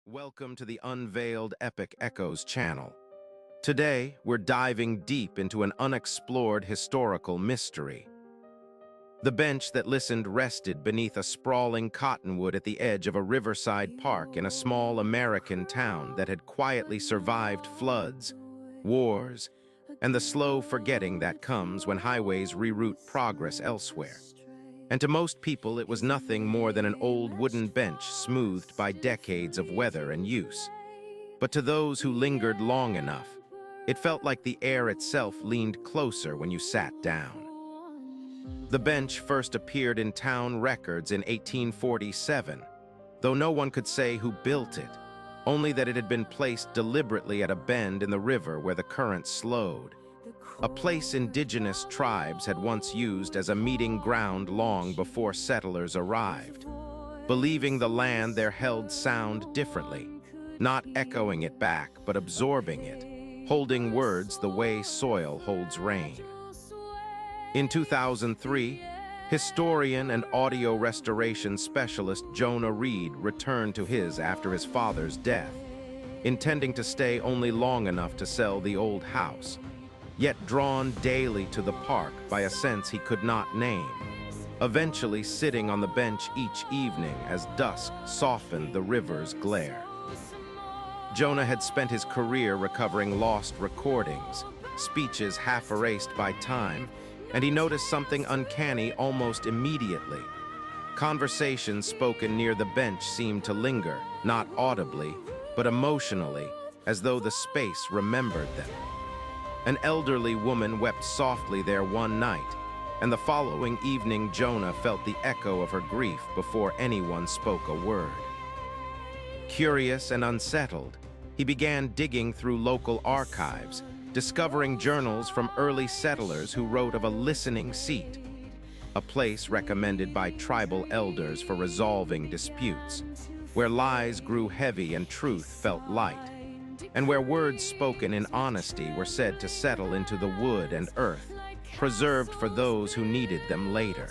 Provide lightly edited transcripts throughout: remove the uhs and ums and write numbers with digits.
Welcome to the Unveiled Epic Echoes channel. Today, we're diving deep into an unexplored historical mystery. The bench that listened rested beneath a sprawling cottonwood at the edge of a riverside park in a small American town that had quietly survived floods, wars, and the slow forgetting that comes when highways reroute progress elsewhere. And to most people, it was nothing more than an old wooden bench smoothed by decades of weather and use. But to those who lingered long enough, it felt like the air itself leaned closer when you sat down. The bench first appeared in town records in 1847, though no one could say who built it, only that it had been placed deliberately at a bend in the river where the current slowed. A place indigenous tribes had once used as a meeting ground long before settlers arrived, believing the land there held sound differently, not echoing it back but absorbing it, holding words the way soil holds rain. In 2003, historian and audio restoration specialist Jonah Reed returned to his after his father's death, intending to stay only long enough to sell the old house, yet drawn daily to the park by a sense he could not name, eventually sitting on the bench each evening as dusk softened the river's glare. Jonah had spent his career recovering lost recordings, speeches half erased by time, and he noticed something uncanny almost immediately. Conversations spoken near the bench seemed to linger, not audibly, but emotionally, as though the space remembered them. An elderly woman wept softly there one night, and the following evening Jonah felt the echo of her grief before anyone spoke a word. Curious and unsettled, he began digging through local archives, discovering journals from early settlers who wrote of a listening seat, a place recommended by tribal elders for resolving disputes, where lies grew heavy and truth felt light, and where words spoken in honesty were said to settle into the wood and earth, preserved for those who needed them later.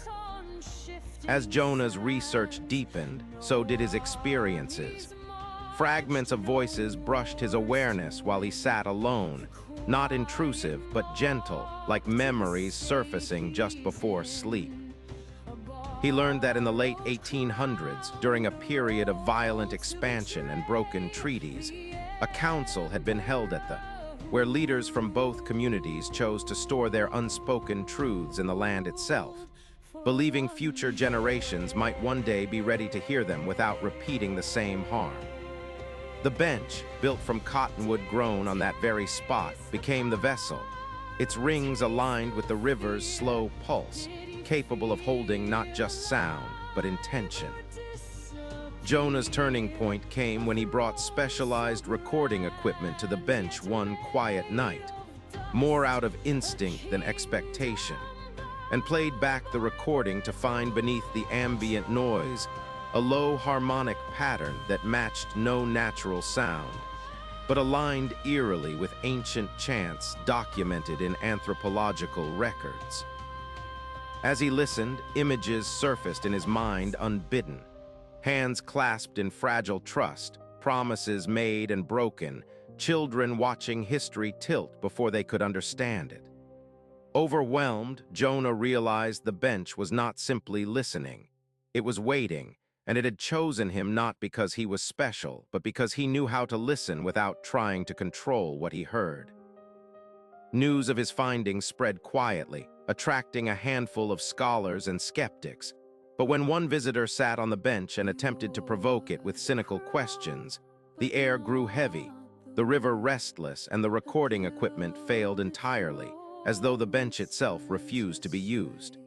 As Jonah's research deepened, so did his experiences. Fragments of voices brushed his awareness while he sat alone, not intrusive but gentle, like memories surfacing just before sleep. He learned that in the late 1800s, during a period of violent expansion and broken treaties, a council had been held at where leaders from both communities chose to store their unspoken truths in the land itself, believing future generations might one day be ready to hear them without repeating the same harm. The bench, built from cottonwood grown on that very spot, became the vessel, its rings aligned with the river's slow pulse, capable of holding not just sound, but intention. Jonah's turning point came when he brought specialized recording equipment to the bench one quiet night, more out of instinct than expectation, and played back the recording to find beneath the ambient noise a low harmonic pattern that matched no natural sound, but aligned eerily with ancient chants documented in anthropological records. As he listened, images surfaced in his mind unbidden. Hands clasped in fragile trust, promises made and broken, children watching history tilt before they could understand it. Overwhelmed, Jonah realized the bench was not simply listening. It was waiting, and it had chosen him not because he was special, but because he knew how to listen without trying to control what he heard. News of his findings spread quietly, attracting a handful of scholars and skeptics. But when one visitor sat on the bench and attempted to provoke it with cynical questions, the air grew heavy, the river restless, and the recording equipment failed entirely, as though the bench itself refused to be used.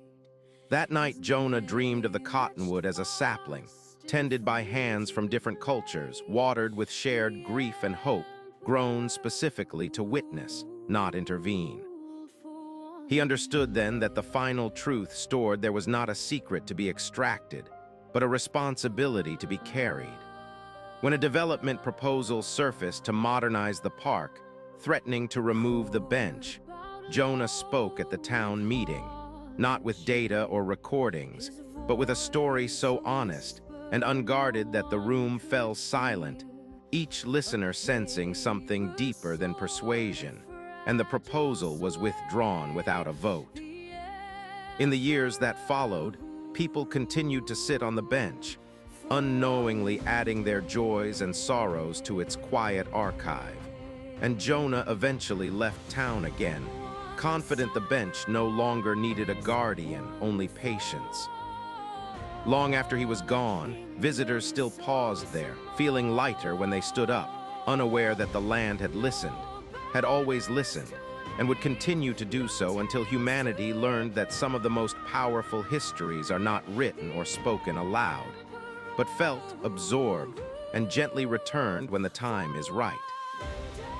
That night, Jonah dreamed of the cottonwood as a sapling, tended by hands from different cultures, watered with shared grief and hope, grown specifically to witness, not intervene. He understood then that the final truth stored there was not a secret to be extracted, but a responsibility to be carried. When a development proposal surfaced to modernize the park, threatening to remove the bench, Jonah spoke at the town meeting, not with data or recordings, but with a story so honest and unguarded that the room fell silent, each listener sensing something deeper than persuasion, and the proposal was withdrawn without a vote. In the years that followed, people continued to sit on the bench, unknowingly adding their joys and sorrows to its quiet archive. And Jonah eventually left town again, confident the bench no longer needed a guardian, only patience. Long after he was gone, visitors still paused there, feeling lighter when they stood up, unaware that the land had listened, had always listened, and would continue to do so until humanity learned that some of the most powerful histories are not written or spoken aloud, but felt, absorbed, and gently returned when the time is right.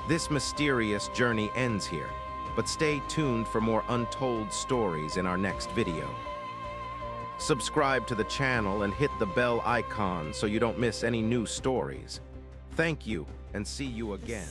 This mysterious journey ends here, but stay tuned for more untold stories in our next video. Subscribe to the channel and hit the bell icon so you don't miss any new stories. Thank you, and see you again.